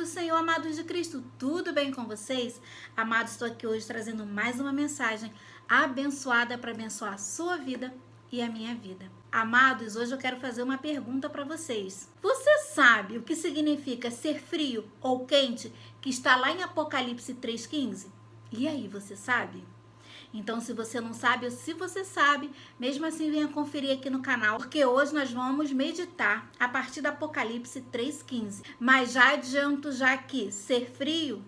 do Senhor, amados de Cristo, tudo bem com vocês? Amados, estou aqui hoje trazendo mais uma mensagem abençoada para abençoar a sua vida e a minha vida. Amados, hoje eu quero fazer uma pergunta para vocês. Você sabe o que significa ser frio ou quente, que está lá em Apocalipse 3,15? E aí, você sabe? Então, se você não sabe ou se você sabe, mesmo assim venha conferir aqui no canal, porque hoje nós vamos meditar a partir do Apocalipse 3,15. Mas já adianto já que ser frio,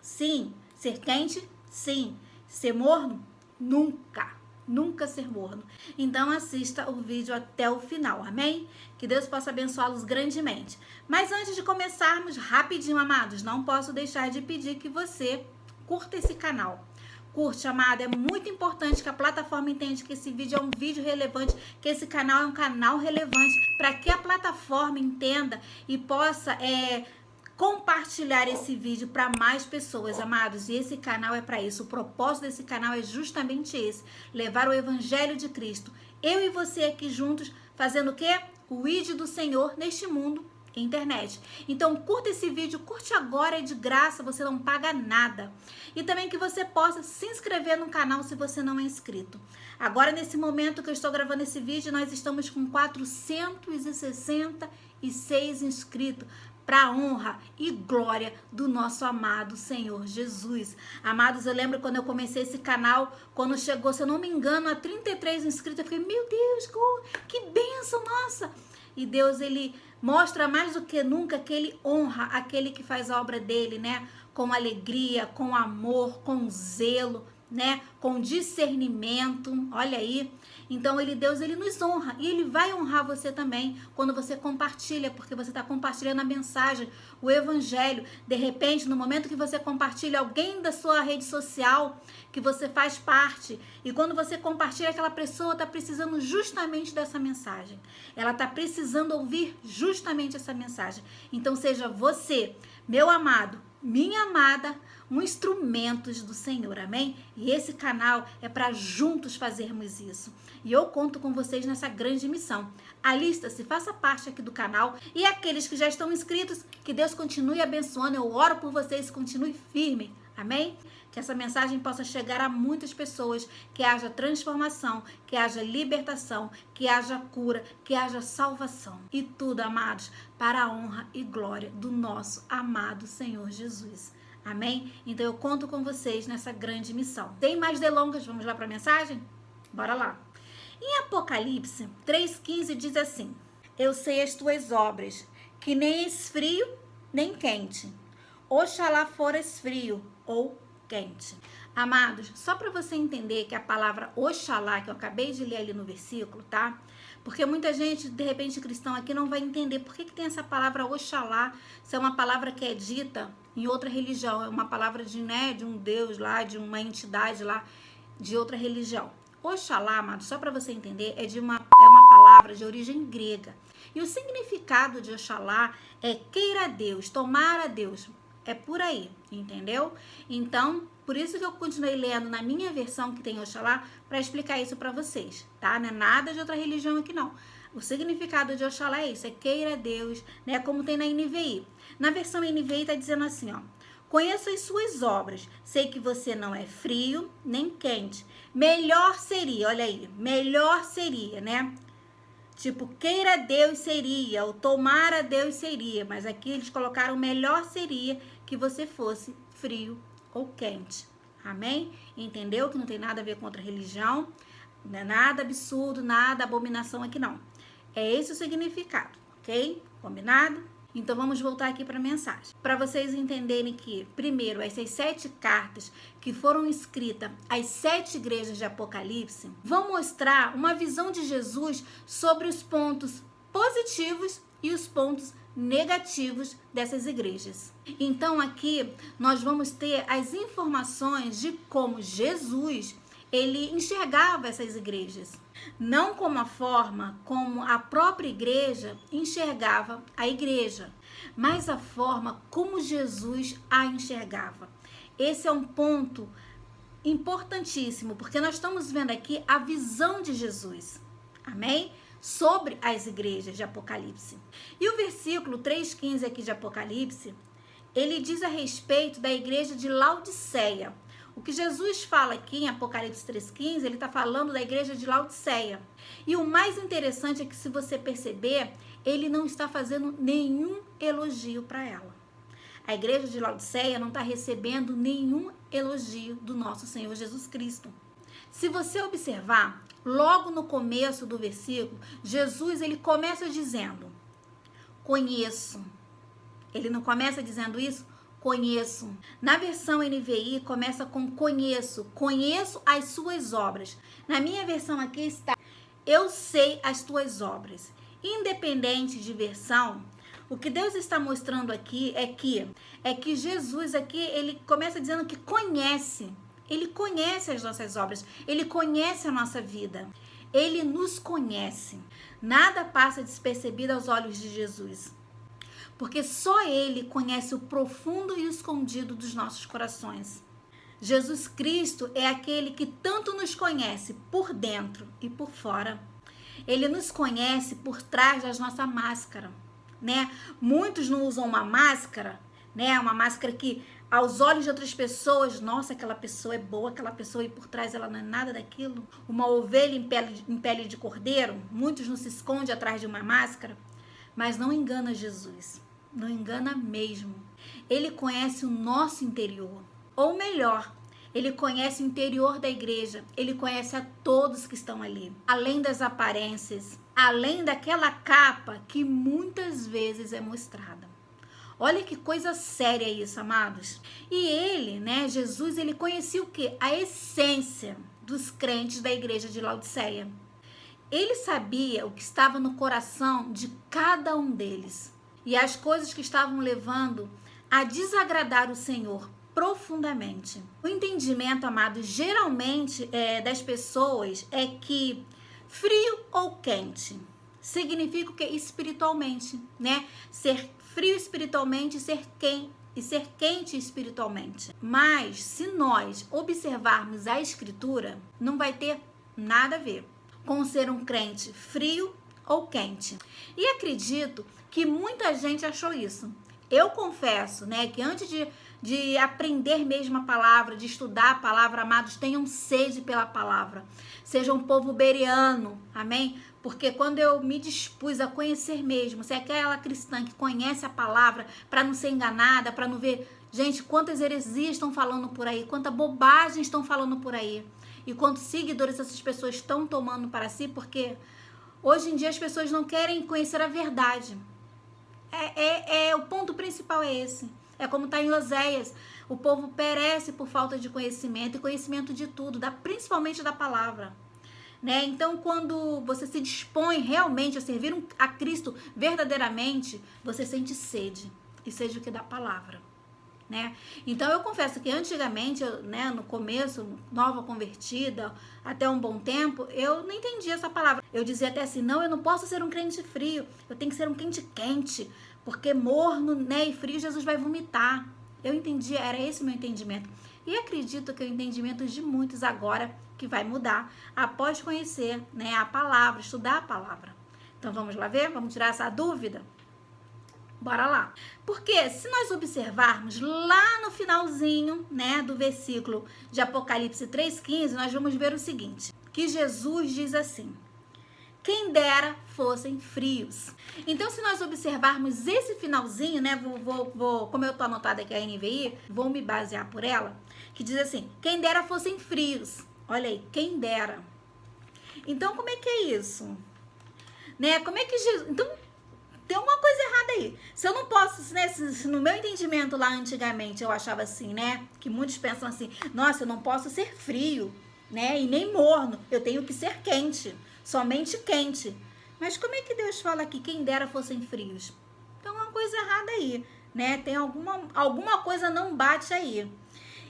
sim. Ser quente, sim. Ser morno, nunca. Nunca ser morno. Então assista o vídeo até o final, amém? Que Deus possa abençoá-los grandemente. Mas antes de começarmos, rapidinho, amados, não posso deixar de pedir que você curta esse canal. Curte, amado, é muito importante que a plataforma entenda que esse vídeo é um vídeo relevante, que esse canal é um canal relevante, para que a plataforma entenda e possa compartilhar esse vídeo para mais pessoas, amados. E esse canal é para isso. O propósito desse canal é justamente esse: levar o evangelho de Cristo. Eu e você aqui juntos, fazendo o quê? O ID do Senhor neste mundo. Internet. Então curta esse vídeo, curte agora, é de graça, você não paga nada. E também que você possa se inscrever no canal se você não é inscrito. Agora, nesse momento que eu estou gravando esse vídeo, nós estamos com 466 inscritos, para a honra e glória do nosso amado Senhor Jesus. Amados, eu lembro quando eu comecei esse canal, quando chegou, se eu não me engano, a 33 inscritos, eu fiquei, meu Deus, que bênção, nossa! E Deus, ele mostra mais do que nunca que ele honra aquele que faz a obra dele, né? Com alegria, com amor, com zelo, né? Com discernimento, olha aí. Então, Deus, ele nos honra e ele vai honrar você também quando você compartilha, porque você está compartilhando a mensagem, o evangelho. De repente, no momento que você compartilha, alguém da sua rede social que você faz parte, e quando você compartilha, aquela pessoa está precisando justamente dessa mensagem. Ela está precisando ouvir justamente essa mensagem. Então, seja você, meu amado, minha amada, um instrumento do Senhor, amém? E esse canal é para juntos fazermos isso. E eu conto com vocês nessa grande missão. Alista-se, faça parte aqui do canal. E aqueles que já estão inscritos, que Deus continue abençoando. Eu oro por vocês, continue firme, amém? Que essa mensagem possa chegar a muitas pessoas, que haja transformação, que haja libertação, que haja cura, que haja salvação. E tudo, amados, para a honra e glória do nosso amado Senhor Jesus. Amém? Então eu conto com vocês nessa grande missão. Sem mais delongas, vamos lá para a mensagem? Bora lá. Em Apocalipse 3,15 diz assim: eu sei as tuas obras, que nem és frio, nem quente. Oxalá fores frio ou quente. Amados, só para você entender que a palavra Oxalá, que eu acabei de ler ali no versículo, tá? Porque muita gente, de repente, cristão aqui não vai entender por que tem essa palavra Oxalá, se é uma palavra que é dita em outra religião, é uma palavra de um Deus lá, de uma entidade lá, de outra religião. Oxalá, amado, só para você entender, é uma palavra de origem grega. E o significado de Oxalá é queira Deus, tomara Deus. É por aí, entendeu? Então, por isso que eu continuei lendo na minha versão que tem Oxalá, para explicar isso para vocês, tá? Não é nada de outra religião aqui, não. O significado de Oxalá é isso, é queira Deus, né? Como tem na NVI. Na versão NVI tá dizendo assim, ó: conheço as suas obras, sei que você não é frio nem quente. Melhor seria, olha aí, melhor seria, né? Tipo, queira Deus seria, ou tomara Deus seria, mas aqui eles colocaram melhor seria que você fosse frio ou quente. Amém? Entendeu? Que não tem nada a ver com outra religião, não é nada absurdo, nada abominação aqui não. É esse o significado, ok? Combinado? Então vamos voltar aqui para a mensagem. Para vocês entenderem que, primeiro, essas 7 cartas que foram escritas às 7 igrejas de Apocalipse vão mostrar uma visão de Jesus sobre os pontos positivos e os pontos negativos dessas igrejas. Então aqui nós vamos ter as informações de como Jesus ele enxergava essas igrejas. Não como a forma como a própria igreja enxergava a igreja, mas a forma como Jesus a enxergava. Esse é um ponto importantíssimo, porque nós estamos vendo aqui a visão de Jesus. Amém? Sobre as igrejas de Apocalipse. E o versículo 3,15 aqui de Apocalipse, ele diz a respeito da igreja de Laodiceia. O que Jesus fala aqui em Apocalipse 3,15, ele está falando da igreja de Laodiceia. E o mais interessante é que, se você perceber, ele não está fazendo nenhum elogio para ela. A igreja de Laodiceia não está recebendo nenhum elogio do nosso Senhor Jesus Cristo. Se você observar, logo no começo do versículo, Jesus ele começa dizendo, conheço. Ele não começa dizendo isso? Conheço. Na versão NVI começa com conheço. Conheço as suas obras. Na minha versão aqui está, eu sei as tuas obras. Independente de versão, o que Deus está mostrando aqui é que Jesus aqui, ele começa dizendo que conhece. Ele conhece as nossas obras. Ele conhece a nossa vida. Ele nos conhece. Nada passa despercebido aos olhos de Jesus. Porque só ele conhece o profundo e o escondido dos nossos corações. Jesus Cristo é aquele que tanto nos conhece por dentro e por fora. Ele nos conhece por trás da nossa máscara, né? Muitos não usam uma máscara, né? Uma máscara que, aos olhos de outras pessoas, nossa, aquela pessoa é boa, aquela pessoa, e por trás ela não é nada daquilo. Uma ovelha em pele de cordeiro, muitos não se escondem atrás de uma máscara. Mas não engana Jesus, não engana mesmo. Ele conhece o nosso interior, ou melhor, ele conhece o interior da igreja, ele conhece a todos que estão ali, além das aparências, além daquela capa que muitas vezes é mostrada. Olha que coisa séria isso, amados. E ele, né, Jesus, ele conhecia o quê? A essência dos crentes da igreja de Laodiceia. Ele sabia o que estava no coração de cada um deles e as coisas que estavam levando a desagradar o Senhor profundamente. O entendimento, amado, geralmente das pessoas é que frio ou quente significa o que? Espiritualmente, né? Ser frio espiritualmente e ser quente espiritualmente. Mas se nós observarmos a Escritura, não vai ter nada a ver com ser um crente frio ou quente. E acredito que muita gente achou isso. Eu confesso, né, que antes de aprender mesmo a palavra, de estudar a palavra, amados, tenham sede pela palavra. Sejam um povo bereano, amém? Porque quando eu me dispus a conhecer mesmo, se é aquela cristã que conhece a palavra, para não ser enganada, para não ver, gente, quantas heresias estão falando por aí, quanta bobagem estão falando por aí. E quantos seguidores essas pessoas estão tomando para si, porque hoje em dia as pessoas não querem conhecer a verdade. O ponto principal é esse. É como está em Oséias. O povo perece por falta de conhecimento, e conhecimento de tudo, principalmente da palavra. Né? Então, quando você se dispõe realmente a servir a Cristo verdadeiramente, você sente sede. E sede o que? Da palavra. Né? Então eu confesso que antigamente, né, no começo, nova convertida, até um bom tempo, eu não entendia essa palavra. Eu dizia até assim, não, eu não posso ser um crente frio, eu tenho que ser um crente quente, porque morno, né, e frio Jesus vai vomitar. Eu entendia, era esse o meu entendimento. E acredito que é o entendimento de muitos agora que vai mudar após conhecer, né, a palavra, estudar a palavra. Então vamos lá ver? Vamos tirar essa dúvida? Bora lá. Porque se nós observarmos lá no finalzinho, né, do versículo de Apocalipse 3,15, nós vamos ver o seguinte, que Jesus diz assim, quem dera fossem frios. Então, se nós observarmos esse finalzinho, né, como eu tô anotada aqui a NVI, vou me basear por ela, que diz assim, quem dera fossem frios. Olha aí, quem dera. Então, como é que é isso? Né, como é que Jesus... Então, tem alguma coisa errada aí. Se eu não posso, né, no meu entendimento lá antigamente, eu achava assim, né, que muitos pensam assim, nossa, eu não posso ser frio, né, e nem morno, eu tenho que ser quente, somente quente. Mas como é que Deus fala que quem dera fossem frios? Tem alguma coisa errada aí, né, tem alguma coisa não bate aí.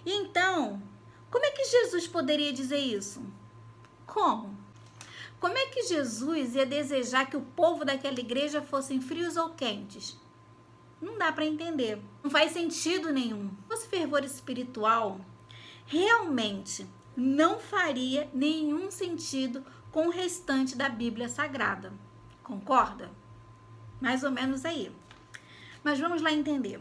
Então, como é que Jesus poderia dizer isso? Como? Como é que Jesus ia desejar que o povo daquela igreja fossem frios ou quentes? Não dá para entender. Não faz sentido nenhum. Esse fervor espiritual realmente não faria nenhum sentido com o restante da Bíblia Sagrada. Concorda? Mais ou menos aí. Mas vamos lá entender.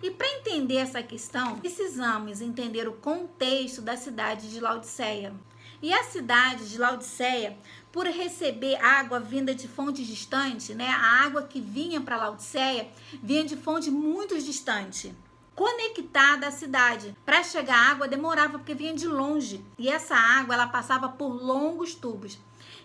E para entender essa questão, precisamos entender o contexto da cidade de Laodiceia. E a cidade de Laodiceia, por receber água vinda de fontes distantes, né? A água que vinha para Laodiceia vinha de fonte muito distante, conectada à cidade. Para chegar a água demorava porque vinha de longe. E essa água ela passava por longos tubos.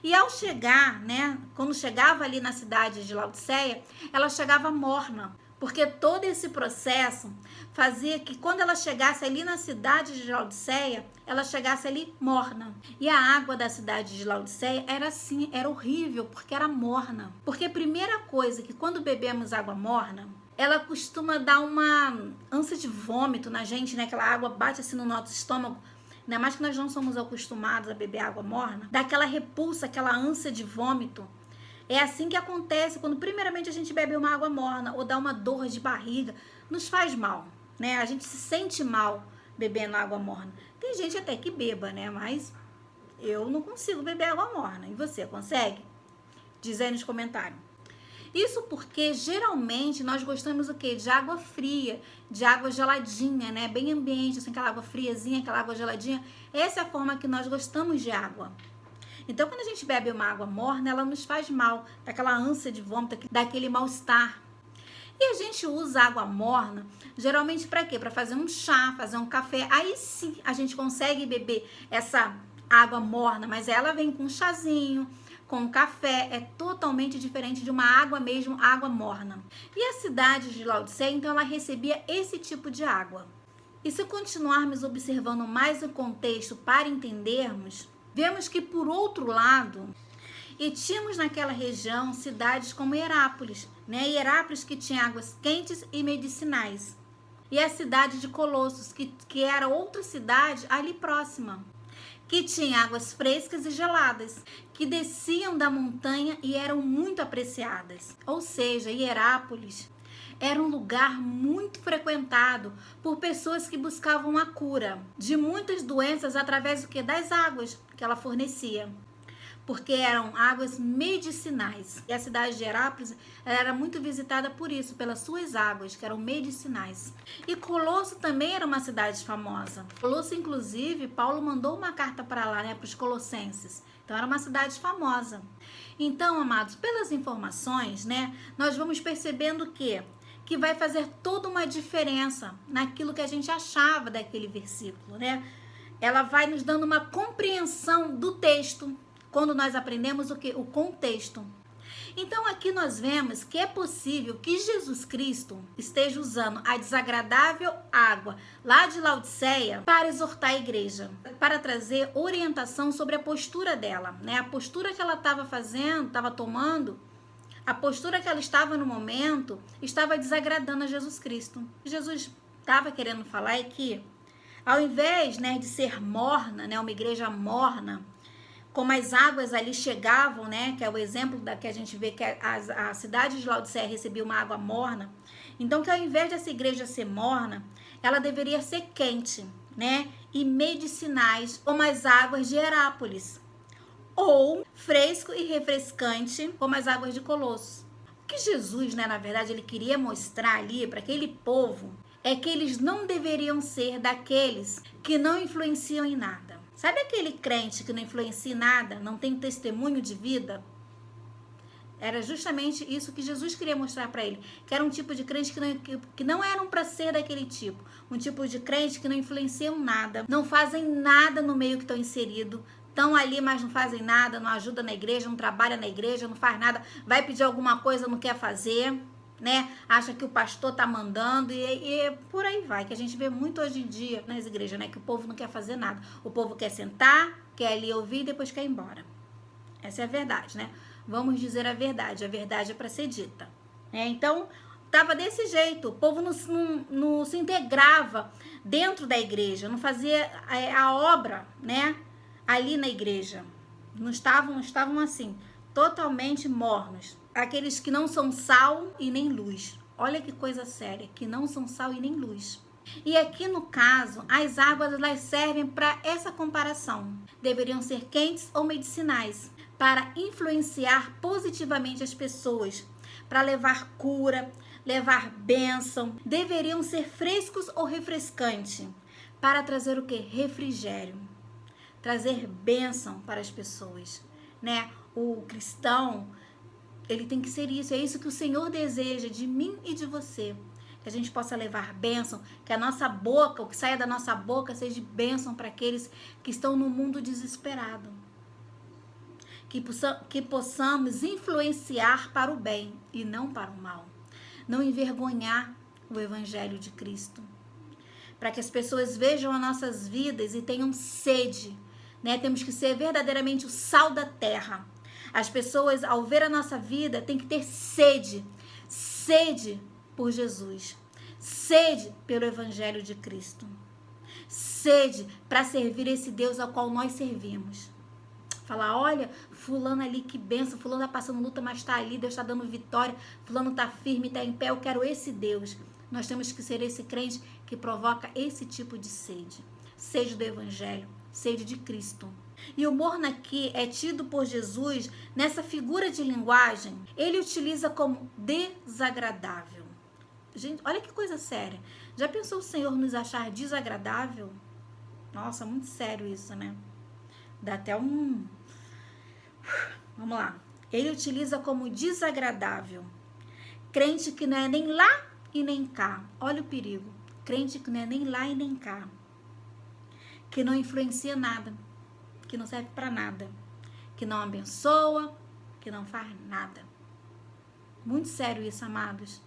E ao chegar, né, quando chegava ali na cidade de Laodiceia, ela chegava morna, porque todo esse processo fazia que quando ela chegasse ali na cidade de Laodiceia, ela chegasse ali morna. E a água da cidade de Laodiceia era assim, era horrível, porque era morna. Porque a primeira coisa que quando bebemos água morna, ela costuma dar uma ânsia de vômito na gente, né? Aquela água bate assim no nosso estômago. Ainda mais que nós não somos acostumados a beber água morna, dá aquela repulsa, aquela ânsia de vômito. É assim que acontece quando primeiramente a gente bebe uma água morna ou dá uma dor de barriga, nos faz mal, né? A gente se sente mal bebendo água morna. Tem gente até que beba, né? Mas eu não consigo beber água morna. E você, consegue? Diz aí nos comentários. Isso porque geralmente nós gostamos o quê? De água fria, de água geladinha, né? Bem ambiente, assim, aquela água friazinha, aquela água geladinha. Essa é a forma que nós gostamos de água. Então, quando a gente bebe uma água morna, ela nos faz mal, daquela ânsia de vômito, daquele mal-estar. E a gente usa água morna, geralmente para quê? Para fazer um chá, fazer um café. Aí sim a gente consegue beber essa água morna, mas ela vem com um chazinho, com café, é totalmente diferente de uma água mesmo, água morna. E a cidade de Laodiceia, então, ela recebia esse tipo de água. E se continuarmos observando mais o contexto para entendermos, vemos que, por outro lado, e tínhamos naquela região cidades como Herápolis, né? Herápolis que tinha águas quentes e medicinais. E a cidade de Colossos, que era outra cidade ali próxima, que tinha águas frescas e geladas, que desciam da montanha e eram muito apreciadas. Ou seja, Herápolis era um lugar muito frequentado por pessoas que buscavam a cura de muitas doenças através do que? Das águas que ela fornecia. Porque eram águas medicinais. E a cidade de Herápolis era muito visitada por isso, pelas suas águas, que eram medicinais. E Colosso também era uma cidade famosa. Colosso, inclusive, Paulo mandou uma carta para lá, né, para os colossenses. Então, era uma cidade famosa. Então, amados, pelas informações, né, nós vamos percebendo que vai fazer toda uma diferença naquilo que a gente achava daquele versículo, né? Ela vai nos dando uma compreensão do texto, quando nós aprendemos o que? O contexto. Então aqui nós vemos que é possível que Jesus Cristo esteja usando a desagradável água lá de Laodiceia para exortar a igreja, para trazer orientação sobre a postura dela, né? A postura que ela estava fazendo, estava tomando, a postura que ela estava no momento, estava desagradando a Jesus Cristo. Jesus estava querendo falar é que, ao invés, né, de ser morna, né, uma igreja morna, como as águas ali chegavam, né, que é o exemplo da que a gente vê que a cidade de Laodiceia recebia uma água morna, então que ao invés dessa igreja ser morna, ela deveria ser quente, né, e medicinais, como as águas de Herápolis, ou fresco e refrescante, como as águas de Colossos. O que Jesus, né, na verdade, ele queria mostrar ali para aquele povo é que eles não deveriam ser daqueles que não influenciam em nada. Sabe aquele crente que não influencia em nada, não tem testemunho de vida? Era justamente isso que Jesus queria mostrar para ele, que era um tipo de crente que não eram para ser daquele tipo. Um tipo de crente que não influenciam nada, não fazem nada no meio que estão inseridos, estão ali, mas não fazem nada, não ajudam na igreja, não trabalham na igreja, não faz nada, vai pedir alguma coisa, não quer fazer, né? Acha que o pastor tá mandando e por aí vai, que a gente vê muito hoje em dia nas igrejas, né? Que o povo não quer fazer nada. O povo quer sentar, quer ali ouvir e depois quer ir embora. Essa é a verdade, né? Vamos dizer a verdade é para ser dita. Né? Então, tava desse jeito, o povo não se integrava dentro da igreja, não fazia a obra, né? Ali na igreja. Não estavam assim, totalmente mornos. Aqueles que não são sal e nem luz. Olha que coisa séria, que não são sal e nem luz. E aqui no caso, as águas elas servem para essa comparação. Deveriam ser quentes ou medicinais, para influenciar positivamente as pessoas, para levar cura, levar bênção, deveriam ser frescos ou refrescantes, para trazer o quê? Refrigério, trazer bênção para as pessoas, né? O cristão, ele tem que ser isso, é isso que o Senhor deseja de mim e de você, que a gente possa levar bênção, que a nossa boca, o que saia da nossa boca seja bênção para aqueles que estão no mundo desesperado, que possamos influenciar para o bem e não para o mal, não envergonhar o Evangelho de Cristo, para que as pessoas vejam as nossas vidas e tenham sede, né? Temos que ser verdadeiramente o sal da terra. As pessoas, ao ver a nossa vida, têm que ter sede por Jesus, sede pelo Evangelho de Cristo, sede para servir esse Deus ao qual nós servimos. Falar, olha, fulano ali, que benção, fulano tá passando luta, mas tá ali, Deus tá dando vitória, fulano tá firme, tá em pé, eu quero esse Deus. Nós temos que ser esse crente que provoca esse tipo de sede, sede do Evangelho, sede de Cristo. E o morno aqui é tido por Jesus, nessa figura de linguagem, ele utiliza como desagradável. Gente, olha que coisa séria. Já pensou o Senhor nos achar desagradável? Nossa, muito sério isso, né? Dá até um... Vamos lá. Ele utiliza como desagradável. Crente que não é nem lá e nem cá. Olha o perigo. Crente que não é nem lá e nem cá. Que não influencia nada. Que não serve para nada. Que não abençoa. Que não faz nada. Muito sério isso, amados.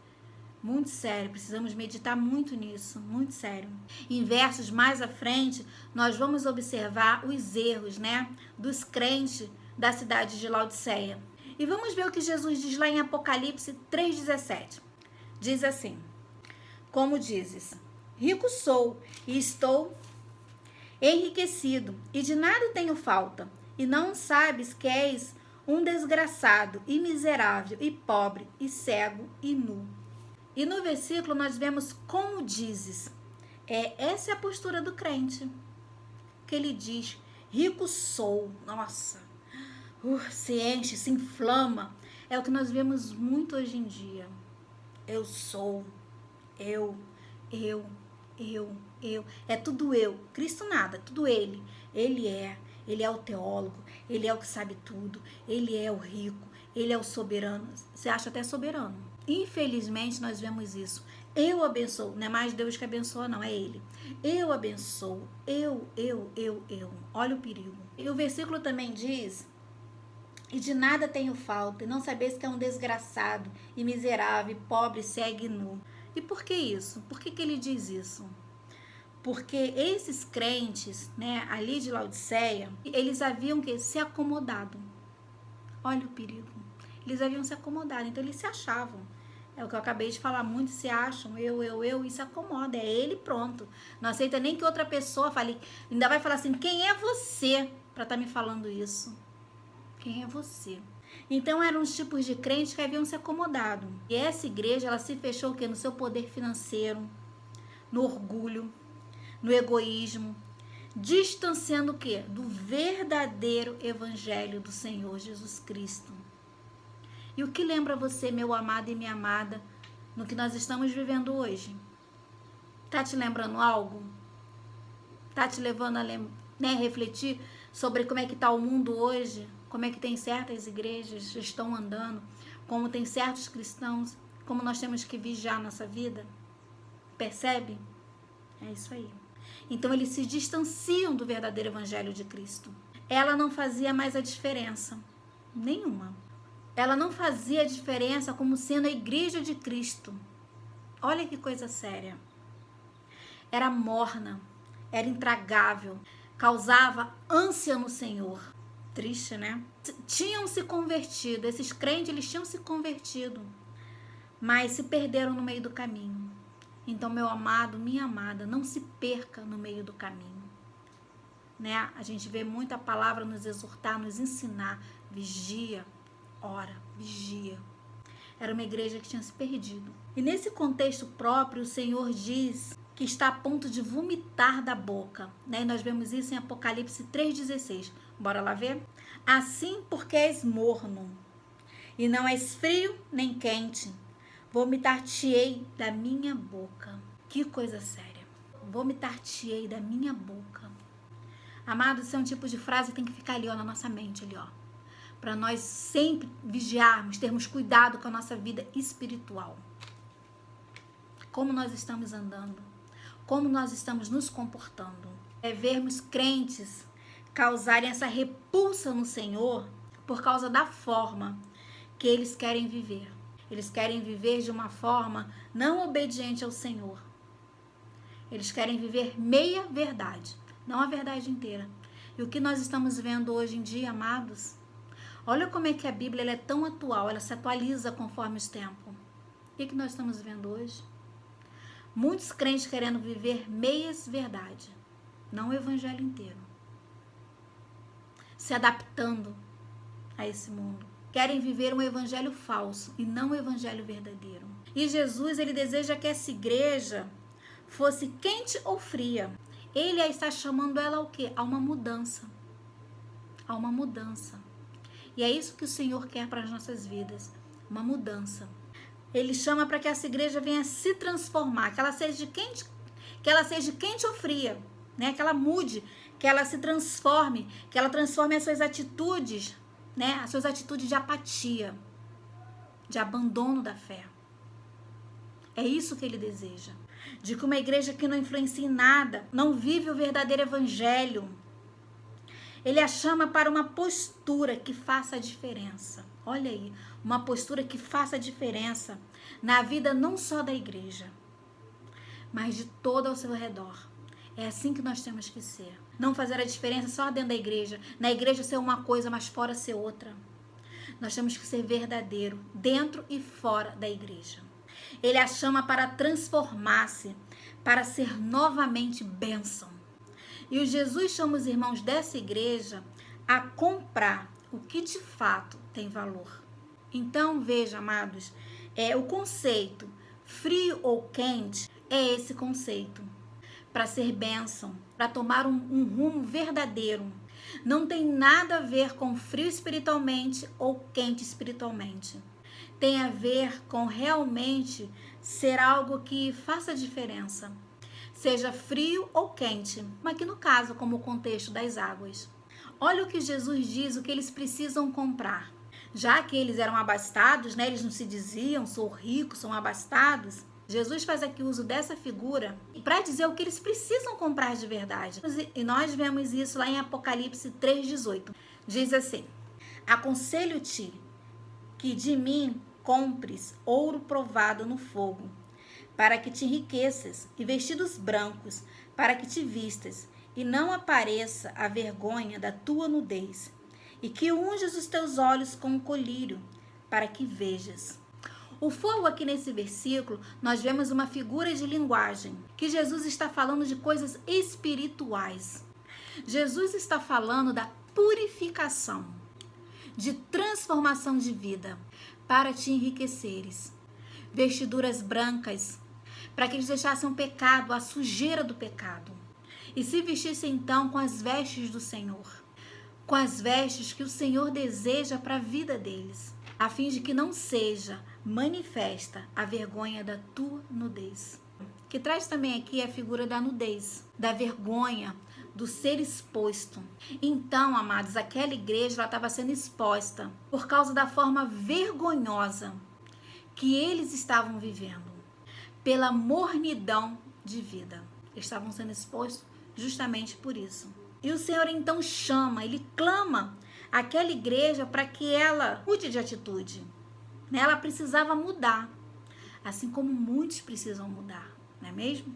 Muito sério, precisamos meditar muito nisso, muito sério. Em versos mais à frente, nós vamos observar os erros, né, dos crentes da cidade de Laodiceia. E vamos ver o que Jesus diz lá em Apocalipse 3,17. Diz assim, como dizes, rico sou e estou enriquecido, e de nada tenho falta, e não sabes que és um desgraçado, e miserável, e pobre, e cego, e nu. E no versículo nós vemos como dizes. Essa é a postura do crente. Que ele diz, rico sou. Nossa, se enche, se inflama. É o que nós vemos muito hoje em dia. Eu sou, eu. É tudo eu. Cristo nada, tudo ele. Ele é o teólogo, ele é o que sabe tudo, ele é o rico, ele é o soberano. Você acha até soberano. Infelizmente, nós vemos isso. Eu abençoo. Não é mais Deus que abençoa, não. É Ele. Eu abençoo. Eu. Olha o perigo. E o versículo também diz, e de nada tenho falta, e não sabeis que é um desgraçado, e miserável, e pobre, cego e nu. E por que isso? Por que ele diz isso? Porque esses crentes, né, ali de Laodiceia, eles haviam que se acomodado. Olha o perigo. Eles haviam se acomodado, então eles se achavam. É o que eu acabei de falar, muitos se acham, eu, e se acomoda, é ele pronto. Não aceita nem que outra pessoa fale, ainda vai falar assim, quem é você para estar me falando isso? Quem é você? Então eram os tipos de crentes que haviam se acomodado. E essa igreja, ela se fechou o quê? No seu poder financeiro, no orgulho, no egoísmo, distanciando o quê? Do verdadeiro evangelho do Senhor Jesus Cristo. E o que lembra você, meu amado e minha amada, no que nós estamos vivendo hoje? Tá te lembrando algo? Tá te levando a refletir sobre como é que tá o mundo hoje? Como é que tem certas igrejas que estão andando? Como tem certos cristãos? Como nós temos que vigiar nossa vida? Percebe? É isso aí. Então eles se distanciam do verdadeiro evangelho de Cristo. Ela não fazia mais a diferença. Nenhuma. Ela não fazia diferença como sendo a igreja de Cristo. Olha que coisa séria. Era morna, era intragável, causava ânsia no Senhor. Triste, né? Tinham se convertido, esses crentes, eles tinham se convertido, mas se perderam no meio do caminho. Então, meu amado, minha amada, não se perca no meio do caminho. Né? A gente vê muita palavra nos exortar, nos ensinar. Vigia. Ora, vigia. Era uma igreja que tinha se perdido. E nesse contexto próprio, o Senhor diz que está a ponto de vomitar da boca. Né? E nós vemos isso em Apocalipse 3,16. Bora lá ver? Assim porque és morno, e não és frio nem quente. Vomitar-te-ei da minha boca. Que coisa séria. Vomitar-te-ei da minha boca. Amado, isso é um tipo de frase que tem que ficar ali, ó, na nossa mente, ali, ó. Para nós sempre vigiarmos, termos cuidado com a nossa vida espiritual. Como nós estamos andando, como nós estamos nos comportando. É vermos crentes causarem essa repulsa no Senhor por causa da forma que eles querem viver. Eles querem viver de uma forma não obediente ao Senhor. Eles querem viver meia verdade, não a verdade inteira. E o que nós estamos vendo hoje em dia, amados, olha como é que a Bíblia ela é tão atual, ela se atualiza conforme os tempos. O que nós estamos vendo hoje? Muitos crentes querendo viver meias verdade, não o evangelho inteiro. Se adaptando a esse mundo. Querem viver um evangelho falso e não um evangelho verdadeiro. E Jesus, ele deseja que essa igreja fosse quente ou fria. Ele está chamando ela ao quê? A uma mudança. A uma mudança. E é isso que o Senhor quer para as nossas vidas. Uma mudança. Ele chama para que essa igreja venha se transformar. Que ela seja quente ou fria. Né? Que ela mude. Que ela se transforme. Que ela transforme as suas atitudes. Né? As suas atitudes de apatia. De abandono da fé. É isso que ele deseja. De que uma igreja que não influencia em nada, não vive o verdadeiro evangelho. Ele a chama para uma postura que faça a diferença. Olha aí, uma postura que faça a diferença na vida não só da igreja, mas de todo ao seu redor. É assim que nós temos que ser. Não fazer a diferença só dentro da igreja. Na igreja ser uma coisa, mas fora ser outra. Nós temos que ser verdadeiro, dentro e fora da igreja. Ele a chama para transformar-se, para ser novamente bênção. E o Jesus chama os irmãos dessa igreja a comprar o que de fato tem valor. Então, veja, amados, o conceito frio ou quente é esse conceito. Para ser bênção, para tomar um rumo verdadeiro. Não tem nada a ver com frio espiritualmente ou quente espiritualmente. Tem a ver com realmente ser algo que faça diferença. Seja frio ou quente, mas aqui no caso, como o contexto das águas. Olha o que Jesus diz, o que eles precisam comprar. Já que eles eram abastados, né, eles não se diziam, sou rico, são abastados. Jesus faz aqui uso dessa figura para dizer o que eles precisam comprar de verdade. E nós vemos isso lá em Apocalipse 3,18. Diz assim: aconselho-te que de mim compres ouro provado no fogo, para que te enriqueças, e vestidos brancos, para que te vistas, e não apareça a vergonha da tua nudez, e que unjas os teus olhos com um colírio, para que vejas. O fogo aqui nesse versículo, nós vemos uma figura de linguagem, que Jesus está falando de coisas espirituais. Jesus está falando da purificação, de transformação de vida, para te enriqueceres. Vestiduras brancas, para que eles deixassem o pecado, a sujeira do pecado, e se vestissem então com as vestes do Senhor, com as vestes que o Senhor deseja para a vida deles, a fim de que não seja manifesta a vergonha da tua nudez. Que traz também aqui a figura da nudez, da vergonha, do ser exposto. Então, amados, aquela igreja ela estava sendo exposta por causa da forma vergonhosa que eles estavam vivendo, pela mornidão de vida. Eles estavam sendo expostos justamente por isso. E o Senhor então chama, ele clama aquela igreja para que ela mude de atitude. Ela precisava mudar, assim como muitos precisam mudar, não é mesmo?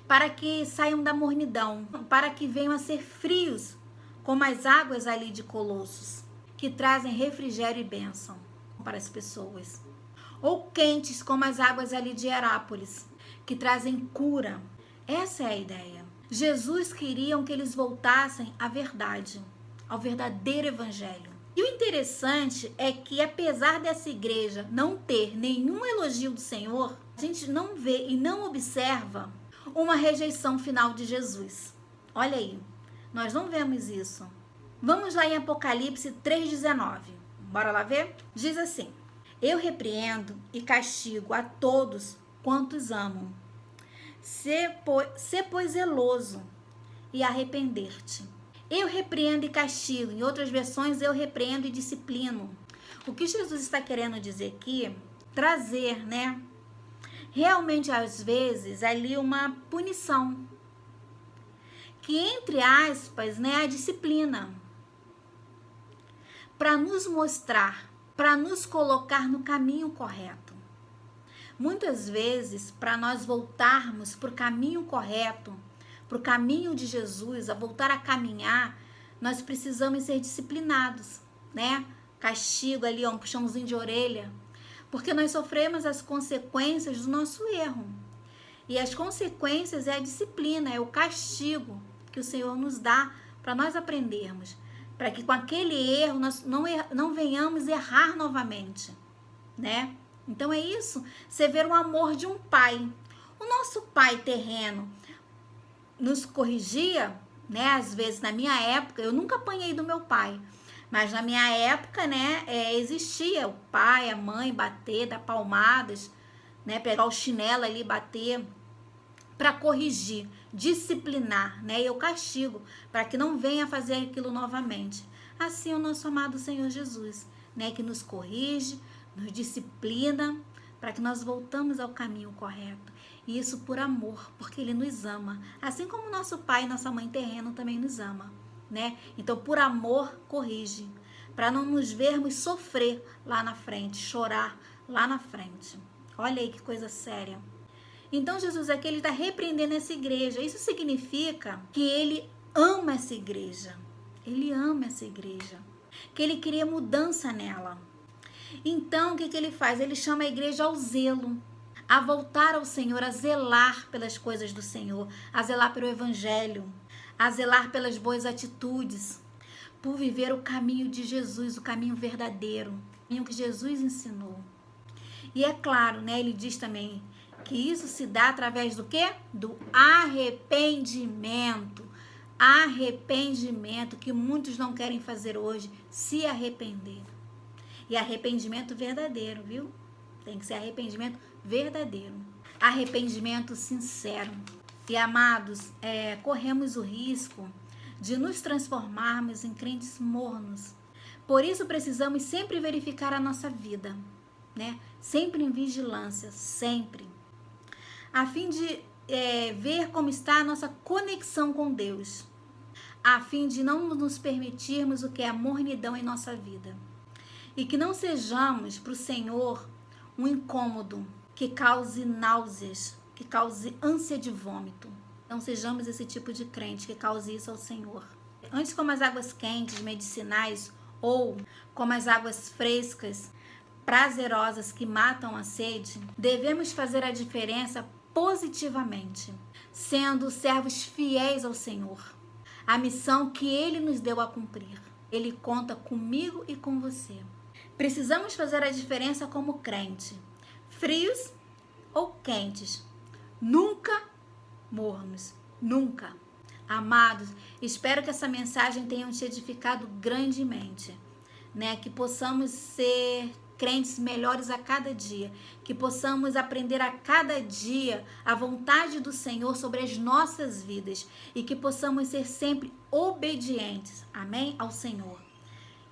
Para que saiam da mornidão, para que venham a ser frios, como as águas ali de Colossos, que trazem refrigério e bênção para as pessoas. Ou quentes, como as águas ali de Herápolis, que trazem cura. Essa é a ideia. Jesus queria que eles voltassem à verdade, ao verdadeiro evangelho. E o interessante é que, apesar dessa igreja não ter nenhum elogio do Senhor, a gente não vê e não observa uma rejeição final de Jesus. Olha aí, nós não vemos isso. Vamos lá em Apocalipse 3,19. Bora lá ver? Diz assim: Eu repreendo e castigo a todos quantos amam. Sê, pois, zeloso e arrepender-te. Eu repreendo e castigo. Em outras versões, eu repreendo e disciplino. O que Jesus está querendo dizer aqui, trazer, né? Realmente, às vezes, ali uma punição. Que, entre aspas, né, a disciplina. Para nos mostrar, para nos colocar no caminho correto. Muitas vezes, para nós voltarmos para o caminho correto, para o caminho de Jesus, a voltar a caminhar, nós precisamos ser disciplinados, né? Castigo ali, um puxãozinho de orelha, porque nós sofremos as consequências do nosso erro. E as consequências é a disciplina, é o castigo que o Senhor nos dá para nós aprendermos, para que com aquele erro nós não venhamos errar novamente, né? Então é isso, você vê o amor de um pai. O nosso pai terreno nos corrigia, né? Às vezes, na minha época, eu nunca apanhei do meu pai, mas na minha época, né, existia o pai, a mãe bater, dar palmadas, né? Pegar o chinelo ali, bater, para corrigir, disciplinar, né? E eu castigo, para que não venha fazer aquilo novamente. Assim é o nosso amado Senhor Jesus, né? Que nos corrige, nos disciplina, para que nós voltamos ao caminho correto. E isso por amor, porque Ele nos ama. Assim como nosso pai e nossa mãe terreno também nos ama, né? Então, por amor, corrige. Para não nos vermos sofrer lá na frente, chorar lá na frente. Olha aí que coisa séria. Então, Jesus aqui, Ele está repreendendo essa igreja. Isso significa que Ele ama essa igreja. Ele ama essa igreja. Que Ele queria mudança nela. Então, o que Ele faz? Ele chama a igreja ao zelo, a voltar ao Senhor, a zelar pelas coisas do Senhor, a zelar pelo Evangelho, a zelar pelas boas atitudes, por viver o caminho de Jesus, o caminho verdadeiro, o caminho que Jesus ensinou. E é claro, né, ele diz também que isso se dá através do quê? Do arrependimento. Arrependimento, que muitos não querem fazer hoje, se arrepender. E arrependimento verdadeiro, viu? Tem que ser arrependimento verdadeiro. Arrependimento sincero. E, amados, corremos o risco de nos transformarmos em crentes mornos. Por isso, precisamos sempre verificar a nossa vida, né? Sempre em vigilância, sempre. A fim de ver como está a nossa conexão com Deus. A fim de não nos permitirmos o que é a mornidão em nossa vida. E que não sejamos para o Senhor um incômodo que cause náuseas, que cause ânsia de vômito. Não sejamos esse tipo de crente que cause isso ao Senhor. Antes, como as águas quentes, medicinais, ou como as águas frescas, prazerosas que matam a sede, devemos fazer a diferença positivamente, sendo servos fiéis ao Senhor. A missão que Ele nos deu a cumprir. Ele conta comigo e com você. Precisamos fazer a diferença como crente, frios ou quentes, nunca mornos, nunca. Amados, espero que essa mensagem tenha te edificado grandemente, né? Que possamos ser crentes melhores a cada dia, que possamos aprender a cada dia a vontade do Senhor sobre as nossas vidas e que possamos ser sempre obedientes, amém? Ao Senhor.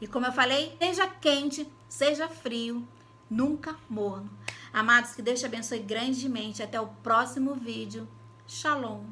E como eu falei, seja quente, seja frio, nunca morno. Amados, que Deus te abençoe grandemente. Até o próximo vídeo. Shalom.